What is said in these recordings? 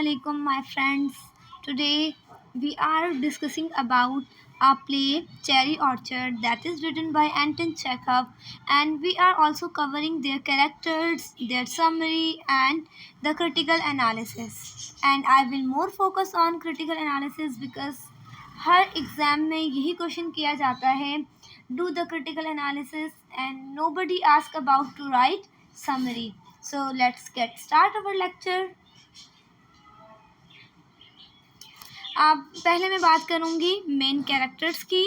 alaikum, my friends. Today we are discussing about a play Cherry Orchard that is written by Anton Chekhov, and we are also covering their characters, their summary, and the critical analysis. And I will more focus on critical analysis because her exam में यही question किया जाता है, do the critical analysis, and nobody ask about to write summary. So let's get start our lecture. अब पहले मैं बात करूँगी मेन कैरेक्टर्स की।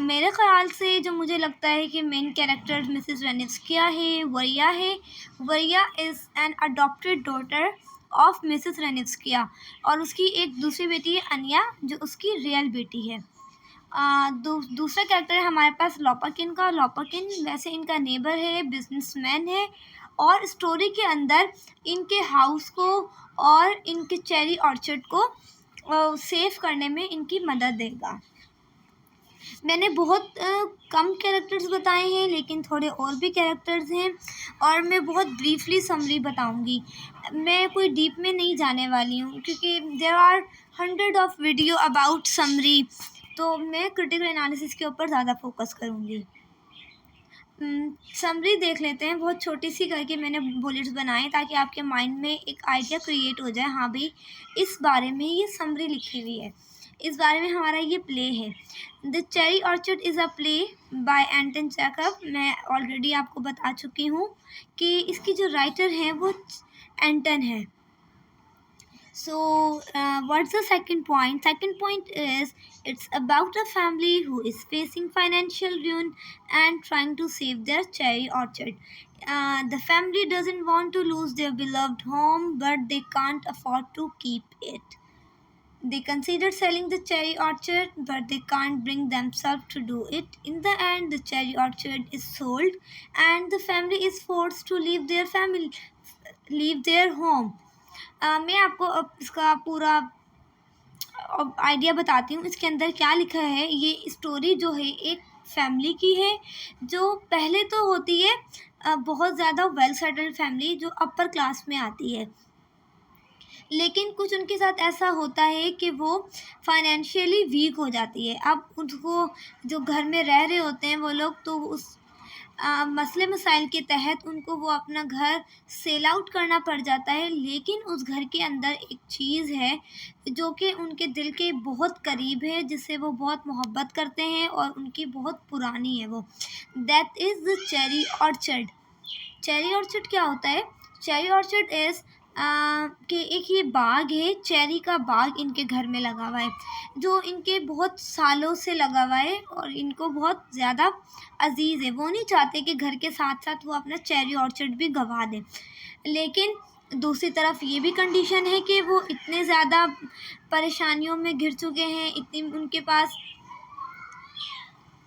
मेरे ख़्याल से जो मुझे लगता है कि मेन कैरेक्टर मिसेस रेनिफ्स्किया है, वरिया है। Varya is an adopted daughter of Mrs Ranevskaya और उसकी एक दूसरी बेटी है अनिया, जो उसकी रियल बेटी है। दूसरा कैरेक्टर है हमारे पास लोपाकिन का। लोपाकिन वैसे इनका नेबर है, बिजनेसमैन है और स्टोरी के अंदर इनके हाउस को और इनके चेरी ऑर्चर्ड को सेव करने में इनकी मदद देगा। मैंने बहुत कम कैरेक्टर्स बताए हैं, लेकिन थोड़े और भी कैरेक्टर्स हैं और मैं बहुत ब्रीफली समरी बताऊंगी। मैं कोई डीप में नहीं जाने वाली हूँ क्योंकि there are 100 of video about summary, तो मैं क्रिटिकल एनालिसिस के ऊपर ज़्यादा फोकस करूँगी। समरी देख लेते हैं। बहुत छोटी सी करके मैंने बुलेट्स बनाए ताकि आपके माइंड में एक आइडिया क्रिएट हो जाए, हाँ भाई इस बारे में ये समरी लिखी हुई है, इस बारे में हमारा ये प्ले है। The cherry orchard is a play by Anton Chekhov. मैं ऑलरेडी आपको बता चुकी हूँ कि इसकी जो राइटर हैं वो एंटन है। So, what's the second point? Second point is it's about a family who is facing financial ruin and trying to save their cherry orchard. The family doesn't want to lose their beloved home, but they can't afford to keep it. They consider selling the cherry orchard, but they can't bring themselves to do it. In the end, the cherry orchard is sold, and the family is forced to leave their home. मैं आपको अब इसका पूरा idea बताती हूँ। इसके अंदर क्या लिखा है। ये स्टोरी जो है एक फैमिली की है जो पहले तो होती है बहुत ज़्यादा वेल सेटल्ड फैमिली जो अपर क्लास में आती है, लेकिन कुछ उनके साथ ऐसा होता है कि वो फाइनेंशियली वीक हो जाती है। अब उनको जो घर में रह रहे होते हैं वो लोग, तो उस मसले मसाइल के तहत उनको वो अपना घर सेल आउट करना पड़ जाता है। लेकिन उस घर के अंदर एक चीज़ है जो कि उनके दिल के बहुत करीब है, जिससे वो बहुत मोहब्बत करते हैं और उनकी बहुत पुरानी है वो। That is the cherry orchard. Cherry orchard क्या होता है? चेरी ऑर्चर्ड इज़ कि एक ये बाग है, चेरी का बाग इनके घर में लगा हुआ है जो इनके बहुत सालों से लगा हुआ है और इनको बहुत ज़्यादा अजीज़ है। वो नहीं चाहते कि घर के साथ साथ वो अपना चेरी ऑर्चर्ड भी गंवा दें, लेकिन दूसरी तरफ ये भी कंडीशन है कि वो इतने ज़्यादा परेशानियों में घिर चुके हैं, इतनी उनके पास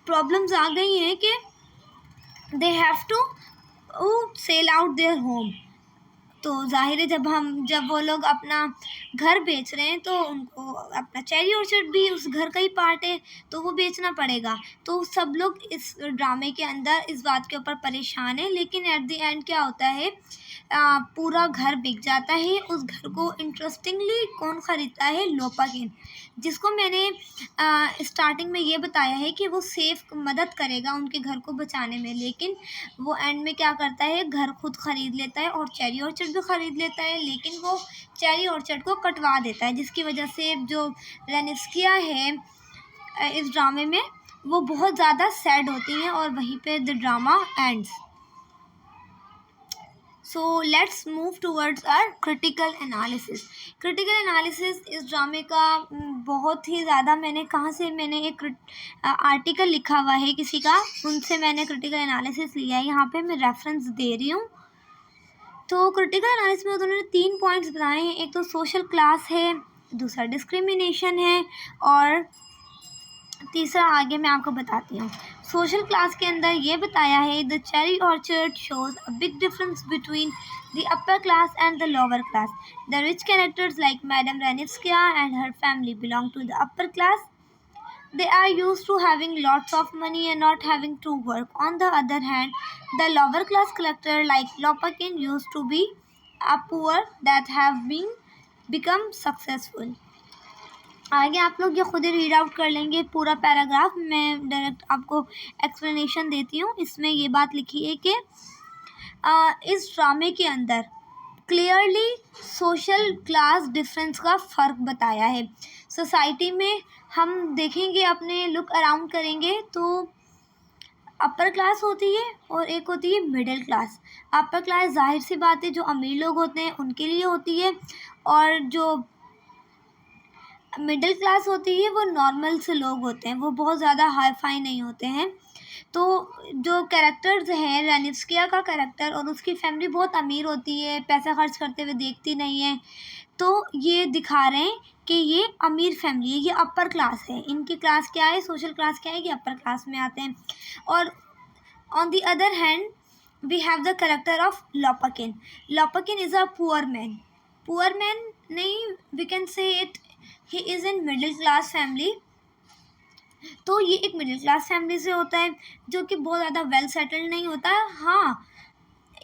प्रॉब्लम्स आ गई हैं कि they have to sell out their home. तो ज़ाहिर है जब वो लोग अपना घर बेच रहे हैं तो उनको अपना चेरी ऑर्चर्ड भी उस घर का ही पार्ट है, तो वो बेचना पड़ेगा। तो सब लोग इस ड्रामे के अंदर इस बात के ऊपर परेशान हैं, लेकिन एट द एंड क्या होता है, पूरा घर बिक जाता है। उस घर को इंटरेस्टिंगली कौन ख़रीदता है? लोपाकिन, जिसको मैंने स्टार्टिंग में ये बताया है कि वो मदद करेगा उनके घर को बचाने में, लेकिन वो एंड में क्या करता है, घर खुद ख़रीद लेता है और चेरी ऑर्चर्ड भी ख़रीद लेता है, लेकिन वो चेरी ऑर्चर्ड को कटवा देता है, जिसकी वजह से जो रेनिफ्स्किया है इस ड्रामे में वो बहुत ज़्यादा सैड होती हैं और वहीं पे the drama ends. So let's move towards our critical analysis. Critical analysis इस ड्रामे का बहुत ही ज़्यादा मैंने एक आर्टिकल लिखा हुआ है किसी का, उनसे मैंने क्रिटिकल एनालिसिस लिया है, यहाँ पे मैं रेफरेंस दे रही हूँ। तो क्रिटिकल एनालिसिस में उन्होंने 3 पॉइंट्स बताए हैं। एक तो सोशल क्लास है, दूसरा डिस्क्रिमिनेशन है और तीसरा आगे मैं आपको बताती हूँ। सोशल क्लास के अंदर ये बताया है, the cherry orchard shows a big difference between the upper class and the lower class. The rich characters like madam Ranevskaya and her family belong to the upper class. They are used to having lots of money and not having to work. On the other hand, the lower class character like Lopakin used to be a poor that have been become successful। आगे आप लोग ये खुद ही read out कर लेंगे पूरा paragraph, मैं direct आपको एक्सप्लेनेशन देती हूँ। इसमें ये बात लिखी है कि इस ड्रामे के अंदर क्लियरली सोशल क्लास डिफरेंस का फ़र्क बताया है। सोसाइटी में हम देखेंगे, अपने लुक अराउंड करेंगे तो अपर क्लास होती है और एक होती है मिडिल क्लास। अपर क्लास जाहिर सी बात है जो अमीर लोग होते हैं उनके लिए होती है, और जो मिडिल क्लास होती है वो नॉर्मल से लोग होते हैं, वो बहुत ज़्यादा हाई फाई नहीं होते हैं। तो जो कैरेक्टर्स हैं, रेनिस्किया का कैरेक्टर और उसकी फैमिली बहुत अमीर होती है, पैसा खर्च करते हुए देखती नहीं है। तो ये दिखा रहे हैं कि ये अमीर फैमिली है, ये अपर क्लास है। इनकी क्लास क्या है, सोशल क्लास क्या है, कि अपर क्लास में आते हैं। और on the other hand we have the character of Lopakhin. Lopakhin is a poor man. Poor man नहीं, we can say it he is in middle class family. तो ये एक मिडिल क्लास फैमिली से होता है, जो कि बहुत ज़्यादा वेल सेटल्ड नहीं होता है। हाँ,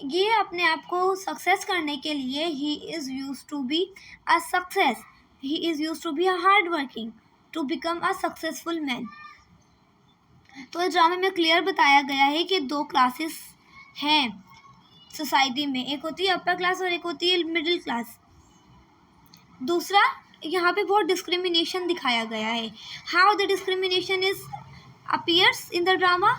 ये अपने आप को सक्सेस करने के लिए he is use to be a success, he is use to be a hard working to become a successful man. तो इस ड्रामे में क्लियर बताया गया है कि दो क्लासेस हैं सोसाइटी में, एक होती है अपर क्लास और एक होती है मिडिल क्लास। दूसरा, यहाँ पे बहुत डिस्क्रिमिनेशन दिखाया गया है। How the discrimination is appears in the drama,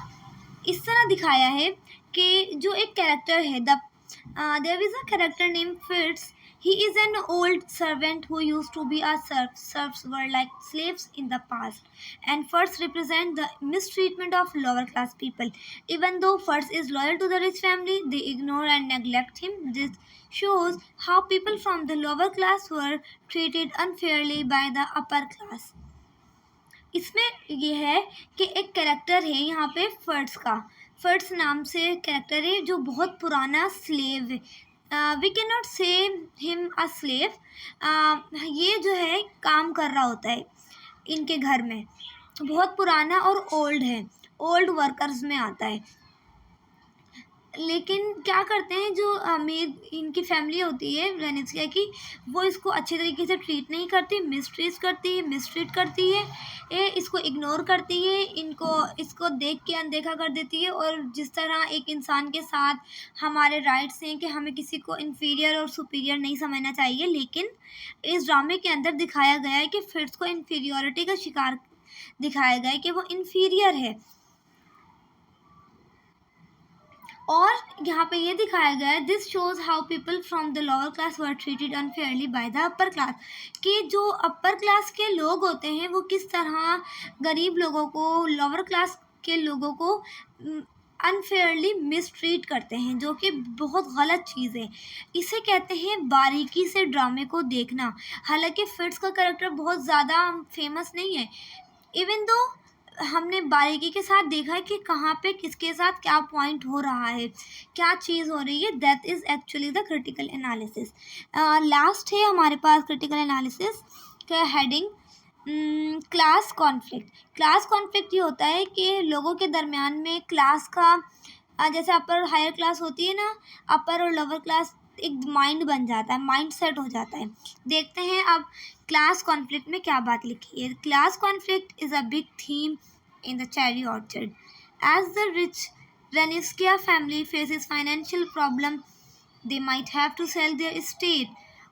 इस तरह दिखाया है कि जो एक कैरेक्टर है, there is a character name fits. He is an old servant who used to be a serf. Serfs were like slaves in the past, and First represent the mistreatment of lower class people. Even though First is loyal to the rich family, they ignore and neglect him. This shows how people from the lower class were treated unfairly by the upper class. इसमें ये है कि एक character है यहाँ पे फर्ट्स का, फर्ट्स नाम से कैरेक्टर है जो बहुत पुराना स्लेव है। वी कैन नॉट से हिम अ स्लेव। ये जो है काम कर रहा होता है इनके घर में, बहुत पुराना और ओल्ड है, ओल्ड वर्कर्स में आता है। लेकिन क्या करते हैं, जो अमीर इनकी फैमिली होती है रेनिस्किया की, वो इसको अच्छे तरीके से ट्रीट नहीं करती, मिसट्रीट करती है, इसको इग्नोर करती है, इसको देख के अनदेखा कर देती है। और जिस तरह एक इंसान के साथ हमारे राइट्स हैं कि हमें किसी को इन्फीरियर और सुपीरियर नहीं समझना चाहिए, लेकिन इस ड्रामे के अंदर दिखाया गया है कि फिट्स को इन्फीरियोरिटी का शिकार दिखाया गया है कि वो इन्फीरियर है। और यहाँ पे ये दिखाया गया है, this shows how people from the lower class were treated unfairly by the upper class, कि जो अपर क्लास के लोग होते हैं वो किस तरह गरीब लोगों को, लोअर क्लास के लोगों को अनफेयरली मिसट्रीट करते हैं, जो कि बहुत गलत चीज़ है। इसे कहते हैं बारीकी से ड्रामे को देखना। हालांकि फिट्स का कैरेक्टर बहुत ज़्यादा फेमस नहीं है, इवन दो हमने बारीकी के साथ देखा है कि कहाँ पे किसके साथ क्या पॉइंट हो रहा है, क्या चीज़ हो रही है। That is actually the critical analysis. Last है हमारे पास क्रिटिकल एनालिसिस का heading, class conflict. Class conflict ये होता है कि लोगों के दरमियान में क्लास का, जैसे अपर हायर क्लास होती है ना, अपर और लोअर क्लास एक माइंड बन जाता है, माइंड सेट हो जाता है। देखते हैं अब क्लास कॉन्फ्लिक्ट में क्या बात लिखी है। Class conflict is a big theme in the cherry orchard. As the rich Reniskia family faces financial problem, they might have to sell their estate,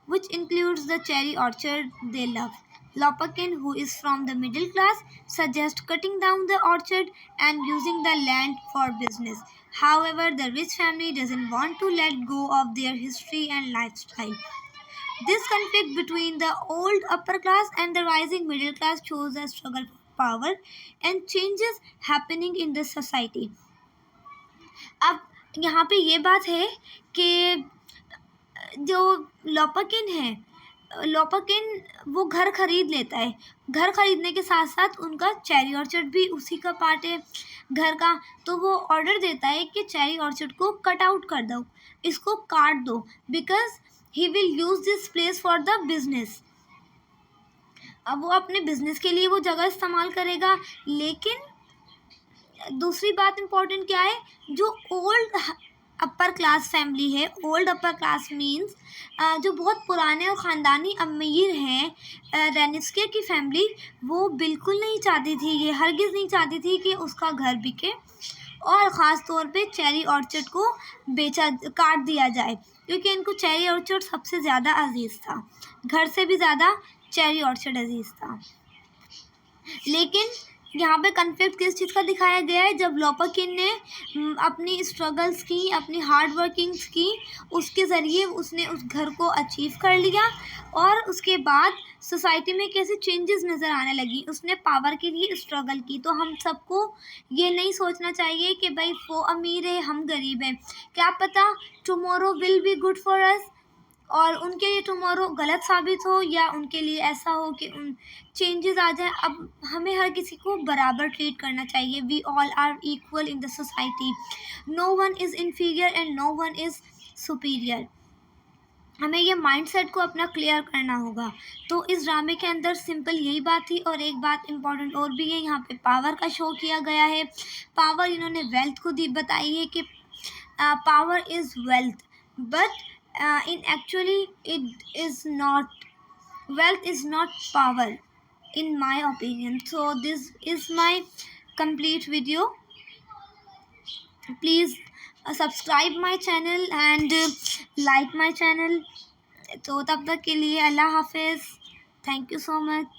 which includes the cherry orchard they love. Lopakin, who is from the middle class, suggests cutting down the orchard and using the land for business. However, the rich family doesn't want to let go of their history and lifestyle. This conflict between the old upper class and the rising middle class shows a struggle for power and changes happening in the society. अब यहाँ पे ये बात है कि जो लोपाकिन है, लोपाकिन वो घर खरीद लेता है। घर खरीदने के साथ साथ उनका चेरी ऑर्चर्ड भी उसी का पार्ट है घर का। तो वो ऑर्डर देता है कि चेरी ऑर्चर्ड को कट आउट कर दो, इसको काट दो, because he will use this place for the business. अब वो अपने बिजनेस के लिए वो जगह इस्तेमाल करेगा। लेकिन दूसरी बात इम्पॉर्टेंट क्या है, जो ओल्ड अपर क्लास फैमिली है। ओल्ड अपर क्लास मीन्स जो बहुत पुराने और ख़ानदानी अमीर हैं। रेनिस्के की फैमिली वो बिल्कुल नहीं चाहती थी, ये हरगिज़ नहीं चाहती थी कि उसका घर बिके और ख़ास तौर पे चेरी ऑर्चर्ड को काट दिया जाए, क्योंकि इनको चेरी ऑर्चर्ड सबसे ज़्यादा अजीज़ था, घर से भी ज़्यादा चेरी ऑर्चर्ड अजीज़ था। लेकिन यहाँ पे कन्फ्लिक्ट किस चीज़ का दिखाया गया है, जब लोपाकिन ने अपनी स्ट्रगल्स की, अपनी हार्ड वर्किंग्स की, उसके ज़रिए उसने उस घर को अचीव कर लिया और उसके बाद सोसाइटी में कैसे चेंजेस नज़र आने लगी। उसने पावर के लिए स्ट्रगल की। तो हम सबको ये नहीं सोचना चाहिए कि भाई वो अमीर है हम गरीब हैं, क्या पता tomorrow will be good for us और उनके लिए टुमारो गलत साबित हो, या उनके लिए ऐसा हो कि उन चेंजेस आ जाए। अब हमें हर किसी को बराबर ट्रीट करना चाहिए। We all are equal in the society, no one is inferior and no one is superior. हमें ये माइंडसेट को अपना क्लियर करना होगा। तो इस ड्रामे के अंदर सिंपल यही बात थी। और एक बात इम्पॉर्टेंट और भी है, यहाँ पे पावर का शो किया गया है। पावर इन्होंने वेल्थ को दी बताई है कि power is wealth, but in actually it is not, wealth is not power in my opinion. So this is my complete video. Please subscribe my channel and like my channel. तो तब तक के लिए अल्लाह हाफिज़, थैंक यू सो मच।